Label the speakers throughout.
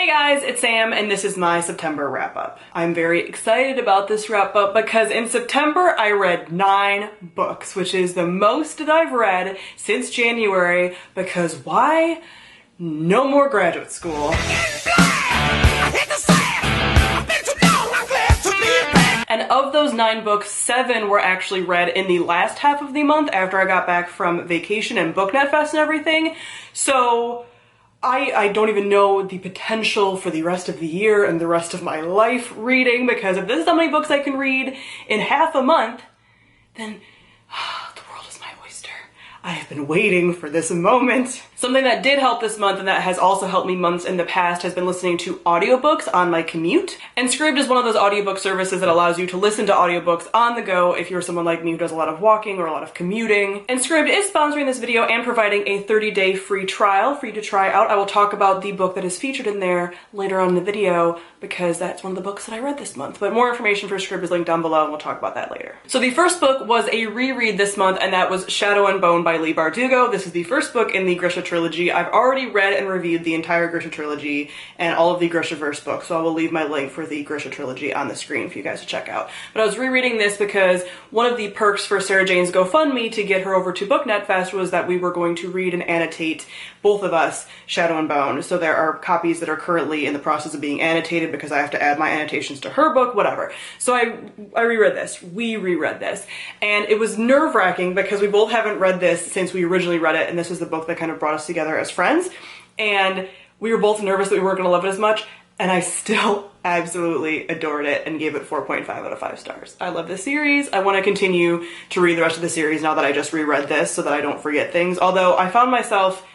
Speaker 1: Hey guys, it's Sam and this is my September wrap-up. I'm very excited about this wrap-up because in September I read 9 books, which is the most that I've read since January because why? No more graduate school. And of those 9 books, 7 were actually read in the last half of the month after I got back from vacation and BookNet Fest and everything. So I don't even know the potential for the rest of the year and the rest of my life reading, because if this is how many books I can read in half a month, then the world is my oyster. I have been waiting for this moment. Something that did help this month and that has also helped me months in the past has been listening to audiobooks on my commute. And Scribd is one of those audiobook services that allows you to listen to audiobooks on the go if you're someone like me who does a lot of walking or a lot of commuting. And Scribd is sponsoring this video and providing a 30-day free trial for you to try out. I will talk about the book that is featured in there later on in the video because that's one of the books that I read this month. But more information for Scribd is linked down below and we'll talk about that later. So the first book was a reread this month, and that was Shadow and Bone by Leigh Bardugo. This is the first book in the Grisha trilogy. I've already read and reviewed the entire Grisha trilogy and all of the Grishaverse books, so I will leave my link for the Grisha trilogy on the screen for you guys to check out. But I was rereading this because one of the perks for Sarah Jane's GoFundMe to get her over to BookNet Fest was that we were going to read and annotate, both of us, Shadow and Bone. So there are copies that are currently in the process of being annotated because I have to add my annotations to her book, whatever. So I reread this. We reread this. And it was nerve-wracking because we both haven't read this since we originally read it, and this was the book that kind of brought us together as friends. And we were both nervous that we weren't going to love it as much, and I still absolutely adored it and gave it 4.5 out of 5 stars. I love this series. I want to continue to read the rest of the series now that I just reread this so that I don't forget things. Although I found myself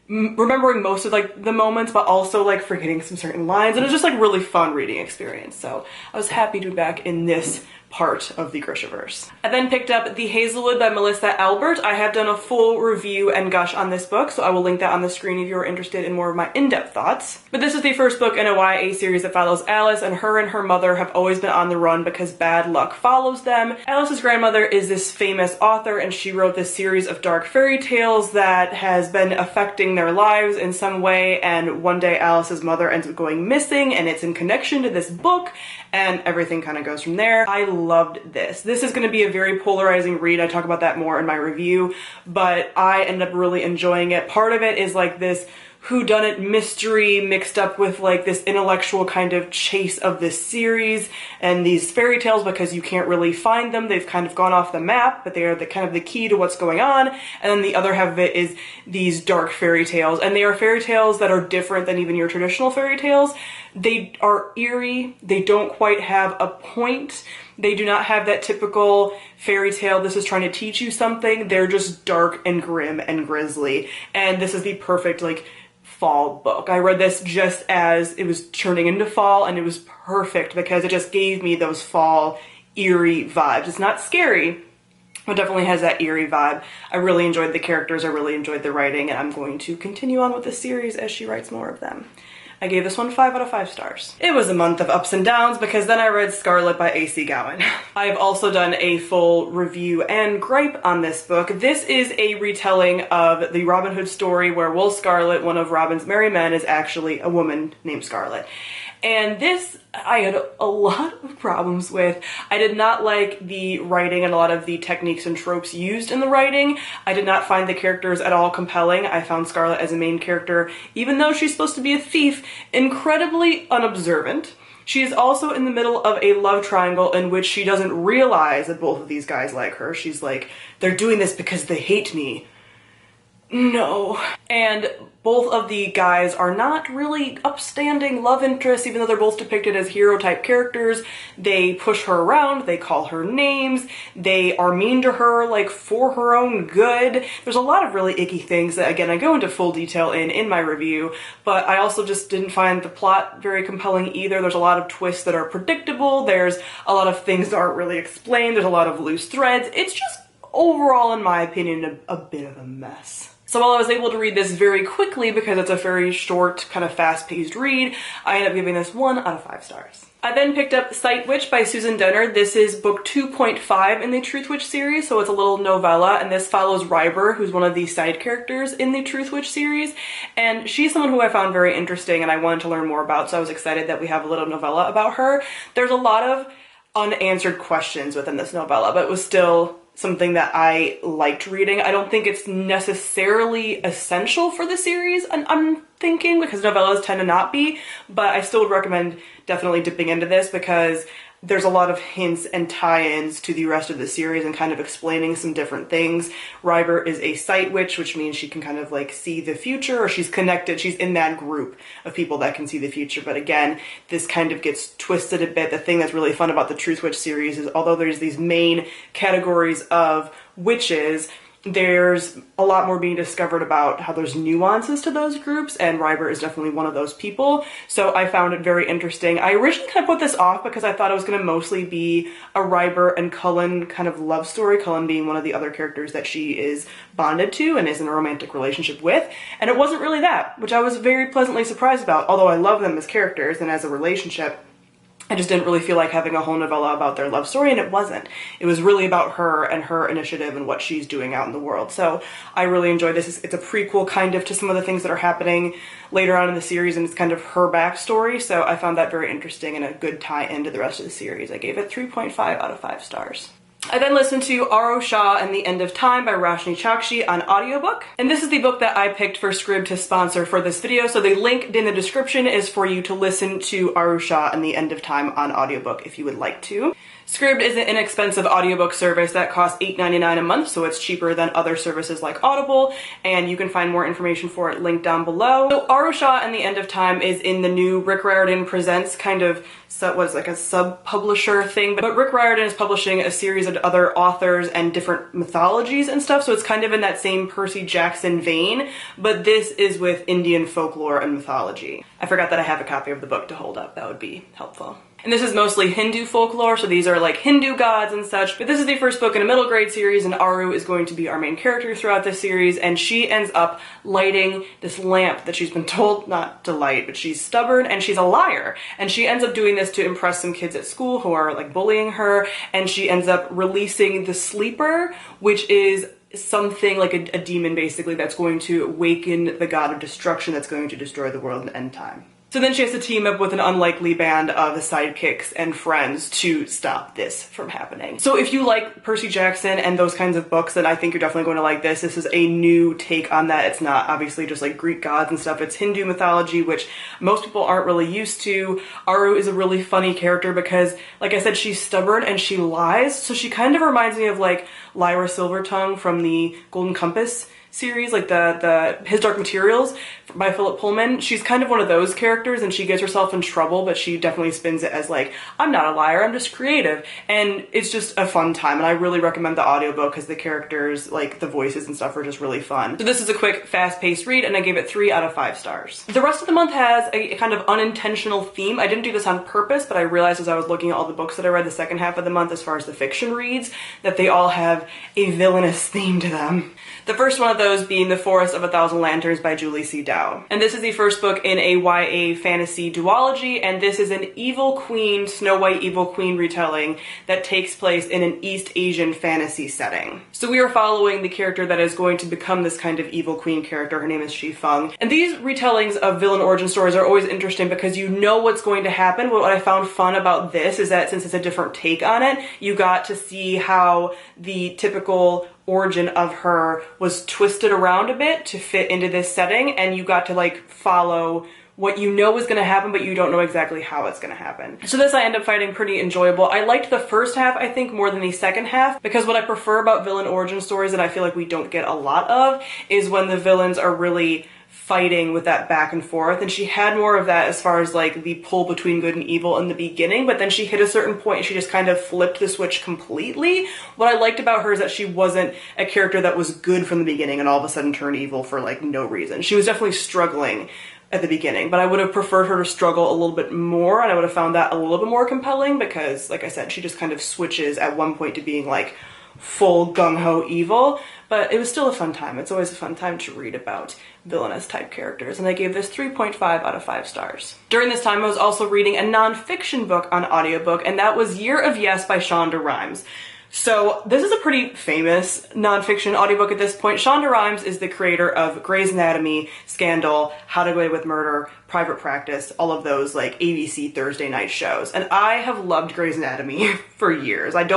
Speaker 1: remembering most of the moments, but also forgetting some certain lines, and it was just really fun reading experience. So I was happy to be back in this part of the Grishaverse. I then picked up The Hazelwood by Melissa Albert. I have done a full review and gush on this book, so I will link that on the screen if you're interested in more of my in-depth thoughts. But this is the first book in a YA series that follows Alice, and her mother have always been on the run because bad luck follows them. Alice's grandmother is this famous author, and she wrote this series of dark fairy tales that has been affecting their lives in some way, and one day Alice's mother ends up going missing, and it's in connection to this book, and everything kind of goes from there. I loved this. This is going to be a very polarizing read. I talk about that more in my review, but I ended up really enjoying it. Part of it is this whodunit mystery mixed up with this intellectual kind of chase of this series and these fairy tales because you can't really find them. They've kind of gone off the map, but they are kind of the key to what's going on. And then the other half of it is these dark fairy tales, and they are fairy tales that are different than even your traditional fairy tales. They are eerie. They don't quite have a point. They do not have that typical fairy tale, this is trying to teach you something. They're just dark and grim and grisly. And this is the perfect fall book. I read this just as it was turning into fall, and it was perfect because it just gave me those fall eerie vibes. It's not scary, but definitely has that eerie vibe. I really enjoyed the characters, I really enjoyed the writing, and I'm going to continue on with the series as she writes more of them. I gave this one 5 out of 5 stars. It was a month of ups and downs because then I read Scarlet by A.C. Gowan. I have also done a full review and gripe on this book. This is a retelling of the Robin Hood story where Will Scarlet, one of Robin's merry men, is actually a woman named Scarlet. And this, I had a lot of problems with. I did not like the writing and a lot of the techniques and tropes used in the writing. I did not find the characters at all compelling. I found Scarlet as a main character, even though she's supposed to be a thief, incredibly unobservant. She is also in the middle of a love triangle in which she doesn't realize that both of these guys like her. She's like, they're doing this because they hate me. No. And both of the guys are not really upstanding love interests, even though they're both depicted as hero-type characters. They push her around, they call her names, they are mean to her, for her own good. There's a lot of really icky things that, again, I go into full detail in my review, but I also just didn't find the plot very compelling either. There's a lot of twists that are predictable, there's a lot of things that aren't really explained, there's a lot of loose threads. It's just, overall, in my opinion, a bit of a mess. So while I was able to read this very quickly because it's a very short, kind of fast-paced read, I ended up giving this 1 out of 5 stars. I then picked up Sight Witch by Susan Dennard. This is book 2.5 in the Truth Witch series, so it's a little novella, and this follows Ryber, who's one of the side characters in the Truth Witch series, and she's someone who I found very interesting and I wanted to learn more about, so I was excited that we have a little novella about her. There's a lot of unanswered questions within this novella, but it was still something that I liked reading. I don't think it's necessarily essential for the series, I'm thinking, because novellas tend to not be, but I still would recommend definitely dipping into this because there's a lot of hints and tie-ins to the rest of the series and kind of explaining some different things. Ryber is a sight witch, which means she can kind of like see the future, or she's connected, she's in that group of people that can see the future. But again, this kind of gets twisted a bit. The thing that's really fun about the Truth Witch series is although there's these main categories of witches, there's a lot more being discovered about how there's nuances to those groups, and Ryber is definitely one of those people. So I found it very interesting. I originally kind of put this off because I thought it was going to mostly be a Ryber and Cullen kind of love story, Cullen being one of the other characters that she is bonded to and is in a romantic relationship with, and it wasn't really that, which I was very pleasantly surprised about. Although I love them as characters and as a relationship, I just didn't really feel like having a whole novella about their love story, and it wasn't. It was really about her and her initiative and what she's doing out in the world. So I really enjoyed this. It's a prequel kind of to some of the things that are happening later on in the series, and it's kind of her backstory. So I found that very interesting and a good tie into the rest of the series. I gave it 3.5 out of 5 stars. I then listened to Aro Shah and the End of Time by Roshni Chakshi on audiobook. And this is the book that I picked for Scribd to sponsor for this video, so the link in the description is for you to listen to Aro Shah and the End of Time on audiobook if you would like to. Scribd is an inexpensive audiobook service that costs $8.99 a month, so it's cheaper than other services like Audible, and you can find more information for it linked down below. So Aro Shah and the End of Time is in the new Rick Riordan Presents kind of, so was like a sub-publisher thing, but Rick Riordan is publishing a series of other authors and different mythologies and stuff, so it's kind of in that same Percy Jackson vein, but this is with Indian folklore and mythology. I forgot that I have a copy of the book to hold up. That would be helpful. And this is mostly Hindu folklore, so these are like Hindu gods and such, but this is the first book in a middle grade series, and Aru is going to be our main character throughout this series, and she ends up lighting this lamp that she's been told not to light, but she's stubborn and she's a liar, and she ends up doing this to impress some kids at school who are like bullying her, and she ends up releasing the Sleeper, which is something like a demon basically that's going to awaken the god of destruction that's going to destroy the world in end time. So then she has to team up with an unlikely band of sidekicks and friends to stop this from happening. So if you like Percy Jackson and those kinds of books, then I think you're definitely going to like this. This is a new take on that. It's not obviously just like Greek gods and stuff. It's Hindu mythology, which most people aren't really used to. Aru is a really funny character because, like I said, she's stubborn and she lies. So she kind of reminds me of like Lyra Silvertongue from the Golden Compass series, like the His Dark Materials by Philip Pullman. She's kind of one of those characters, and she gets herself in trouble, but she definitely spins it as like, I'm not a liar, I'm just creative. And it's just a fun time, and I really recommend the audiobook because the characters, like the voices and stuff, are just really fun. So this is a quick, fast-paced read, and I gave it 3 out of 5 stars. The rest of the month has a kind of unintentional theme. I didn't do this on purpose, but I realized as I was looking at all the books that I read the second half of the month as far as the fiction reads, that they all have a villainous theme to them. The first one of those being The Forest of a Thousand Lanterns by Julie C. Dow. And this is the first book in a YA fantasy duology, and this is an evil queen, Snow White evil queen retelling that takes place in an East Asian fantasy setting. So we are following the character that is going to become this kind of evil queen character. Her name is Shi Feng. And these retellings of villain origin stories are always interesting because you know what's going to happen, but what I found fun about this is that since it's a different take on it, you got to see how the typical origin of her was twisted around a bit to fit into this setting, and you got to like follow what you know is going to happen, but you don't know exactly how it's going to happen. So this I end up finding pretty enjoyable. I liked the first half, I think, more than the second half, because what I prefer about villain origin stories that I feel like we don't get a lot of is when the villains are really fighting with that back and forth, and she had more of that as far as like the pull between good and evil in the beginning, but then she hit a certain point and she just kind of flipped the switch completely. What I liked about her is that she wasn't a character that was good from the beginning and all of a sudden turned evil for like no reason. She was definitely struggling at the beginning, but I would have preferred her to struggle a little bit more, and I would have found that a little bit more compelling because, like I said, she just kind of switches at one point to being like full gung-ho evil, but it was still a fun time. It's always a fun time to read about villainous type characters, and I gave this 3.5 out of 5 stars. During this time, I was also reading a non-fiction book on audiobook, and that was Year of Yes by Shonda Rhimes. So this is a pretty famous nonfiction audiobook at this point. Shonda Rhimes is the creator of Grey's Anatomy, Scandal, How to Get Away with Murder, Private Practice, all of those like ABC Thursday night shows. And I have loved Grey's Anatomy for years. I'm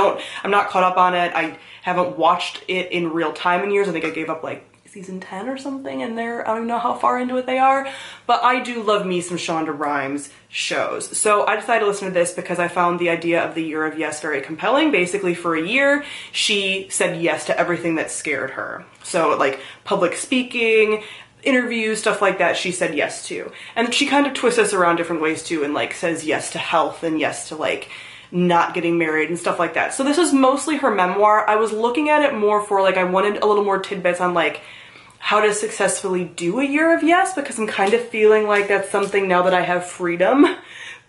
Speaker 1: not caught up on it. I haven't watched it in real time in years. I think I gave up like season 10 or something, and I don't even know how far into it they are, but I do love me some Shonda Rhimes shows. So I decided to listen to this because I found the idea of the Year of Yes very compelling. Basically, for a year, she said yes to everything that scared her. So like public speaking, interviews, stuff like that, she said yes to. And she kind of twists us around different ways too, and like says yes to health and yes to like not getting married and stuff like that. So this is mostly her memoir. I was looking at it more for like, I wanted a little more tidbits on like how to successfully do a Year of Yes, because I'm kind of feeling like that's something now that I have freedom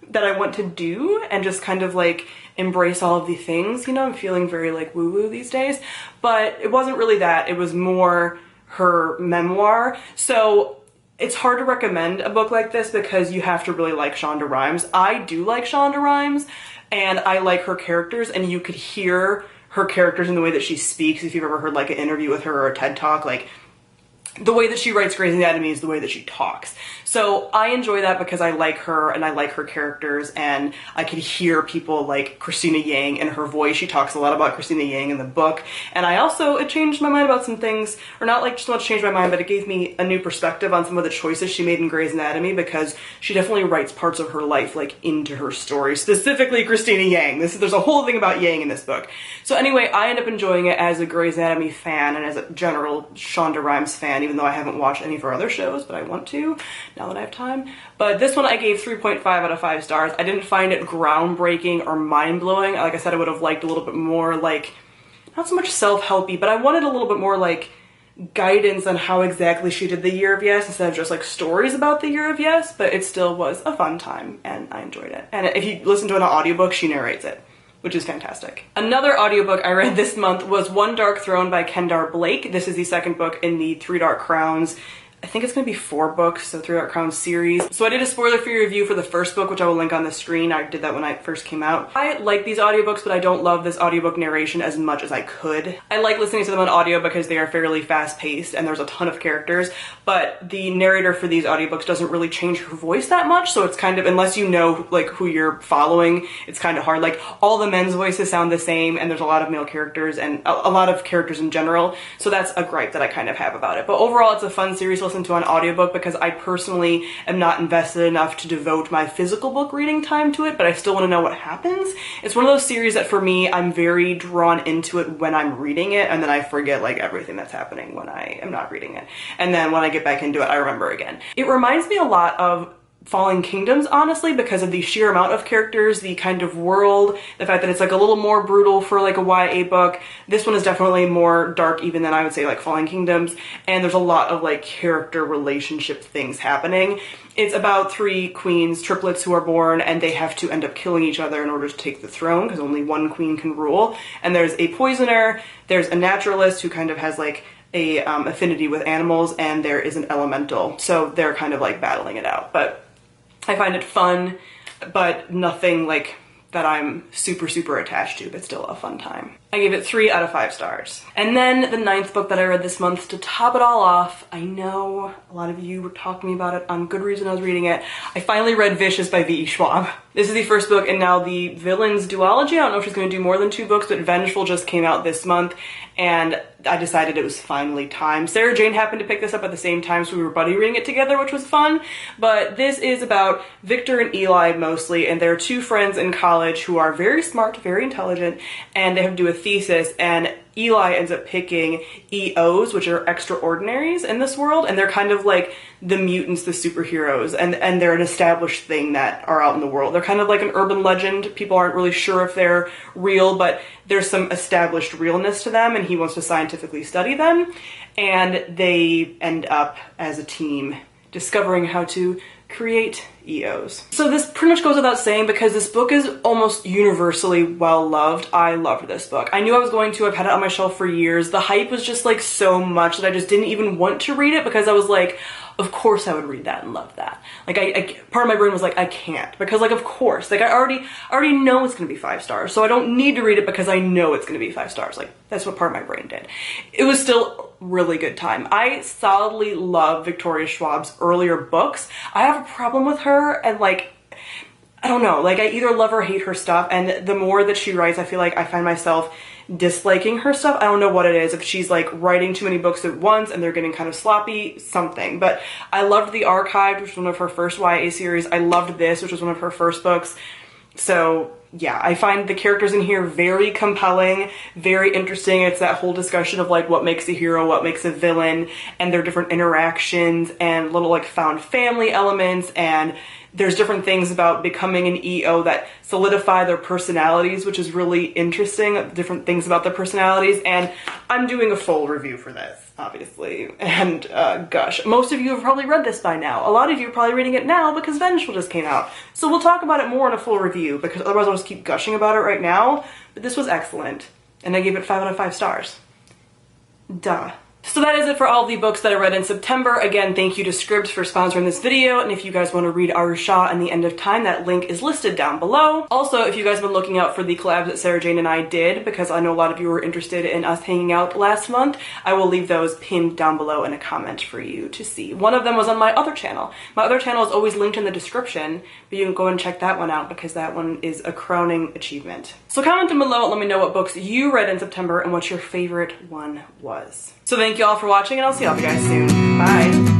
Speaker 1: that I want to do and just kind of like embrace all of the things, you know. I'm feeling very like woo-woo these days, but it wasn't really that. It was more her memoir. So it's hard to recommend a book like this because you have to really like Shonda Rhimes. I do like Shonda Rhimes, and I like her characters, and you could hear her characters in the way that she speaks. If you've ever heard like an interview with her or a TED Talk, like the way that she writes Grey's Anatomy is the way that she talks. So I enjoy that because I like her and I like her characters, and I can hear people like Christina Yang in her voice. She talks a lot about Christina Yang in the book. And it changed my mind about some things, or not like just so much changed my mind, but it gave me a new perspective on some of the choices she made in Grey's Anatomy, because she definitely writes parts of her life like into her story, specifically Christina Yang. There's a whole thing about Yang in this book. So anyway, I end up enjoying it as a Grey's Anatomy fan and as a general Shonda Rhimes fan, even though I haven't watched any of her other shows, but I want to now that I have time. But this one I gave 3.5 out of 5 stars. I didn't find it groundbreaking or mind-blowing. Like I said, I would have liked a little bit more like, not so much self-helpy, but I wanted a little bit more like guidance on how exactly she did the Year of Yes instead of just like stories about the Year of Yes, but it still was a fun time and I enjoyed it. And if you listen to an audiobook, she narrates it, which is fantastic. Another audiobook I read this month was One Darkthrone by Kendar Blake. This is the second book in the Three Dark Crowns. I think it's going to be 4 books, so Three Dark Crowns series. So I did a spoiler-free review for the first book, which I will link on the screen. I did that when it first came out. I like these audiobooks, but I don't love this audiobook narration as much as I could. I like listening to them on audio because they are fairly fast-paced and there's a ton of characters, but the narrator for these audiobooks doesn't really change her voice that much, so it's kind of, unless you know like who you're following, it's kind of hard. Like all the men's voices sound the same, and there's a lot of male characters and a lot of characters in general, so that's a gripe that I kind of have about it. But overall, it's a fun series to listen to on audiobook because I personally am not invested enough to devote my physical book reading time to it, but I still want to know what happens. It's one of those series that for me, I'm very drawn into it when I'm reading it, and then I forget like everything that's happening when I am not reading it. And then when I get back into it, I remember again. It reminds me a lot of Fallen Kingdoms, honestly, because of the sheer amount of characters, the kind of world, the fact that it's like a little more brutal for like a YA book. This one is definitely more dark even than I would say like Fallen Kingdoms, and there's a lot of like character relationship things happening. It's about 3 queens, triplets, who are born, and they have to end up killing each other in order to take the throne because only one queen can rule. And there's a poisoner, there's a naturalist who kind of has like a affinity with animals, and there is an elemental. So they're kind of like battling it out. But I find it fun, but nothing like that I'm super attached to, but still a fun time. I gave it 3 out of 5 stars. And then the 9th book that I read this month to top it all off, I know a lot of you were talking to me about it on Goodreads when I was reading it. I finally read Vicious by V.E. Schwab. This is the first book in now the Villains duology. I don't know if she's going to do more than 2 books, but Vengeful just came out this month, and I decided it was finally time. Sarah Jane happened to pick this up at the same time, so we were buddy reading it together, which was fun. But this is about Victor and Eli mostly, and they're 2 friends in college who are very smart, very intelligent, and they have to do a thesis, and Eli ends up picking EOs, which are extraordinaries in this world, and they're kind of like the mutants, the superheroes, and they're an established thing that are out in the world. They're kind of like an urban legend. People aren't really sure if they're real, but there's some established realness to them, and he wants to scientifically study them, and they end up as a team discovering how to create EOs. So this pretty much goes without saying because this book is almost universally well loved. I loved this book. I knew I was going to. I've had it on my shelf for years. The hype was just like so much that I just didn't even want to read it because I was like, of course I would read that and love that. Like part of my brain was like, I can't, because like, of course, like I already know it's gonna be 5 stars. So I don't need to read it because I know it's gonna be 5 stars. Like that's what part of my brain did. It was still really good time. I solidly love Victoria Schwab's earlier books. I have a problem with her and like, I don't know, like I either love or hate her stuff, and the more that she writes, I feel like I find myself disliking her stuff. I don't know what it is, if she's like writing too many books at once and they're getting kind of sloppy, something. But I loved The Archived, which was one of her first YA series. I loved this, which was one of her first books. So yeah, I find the characters in here very compelling, very interesting. It's that whole discussion of like what makes a hero, what makes a villain, and their different interactions and little like found family elements, and there's different things about becoming an EO that solidify their personalities, which is really interesting, different things about their personalities. And I'm doing a full review for this, obviously. And gosh, most of you have probably read this by now. A lot of you are probably reading it now because Vengeful just came out. So we'll talk about it more in a full review because otherwise I'll just keep gushing about it right now. But this was excellent. And I gave it 5 out of 5 stars. Duh. So that is it for all the books that I read in September. Again, thank you to Scribd for sponsoring this video, and if you guys want to read Arusha and the End of Time, that link is listed down below. Also, if you guys have been looking out for the collabs that Sarah Jane and I did, because I know a lot of you were interested in us hanging out last month, I will leave those pinned down below in a comment for you to see. One of them was on my other channel. My other channel is always linked in the description, but you can go and check that one out because that one is a crowning achievement. So comment down below and let me know what books you read in September and what your favorite one was. So thank you all for watching, and I'll see all of you guys soon. Bye!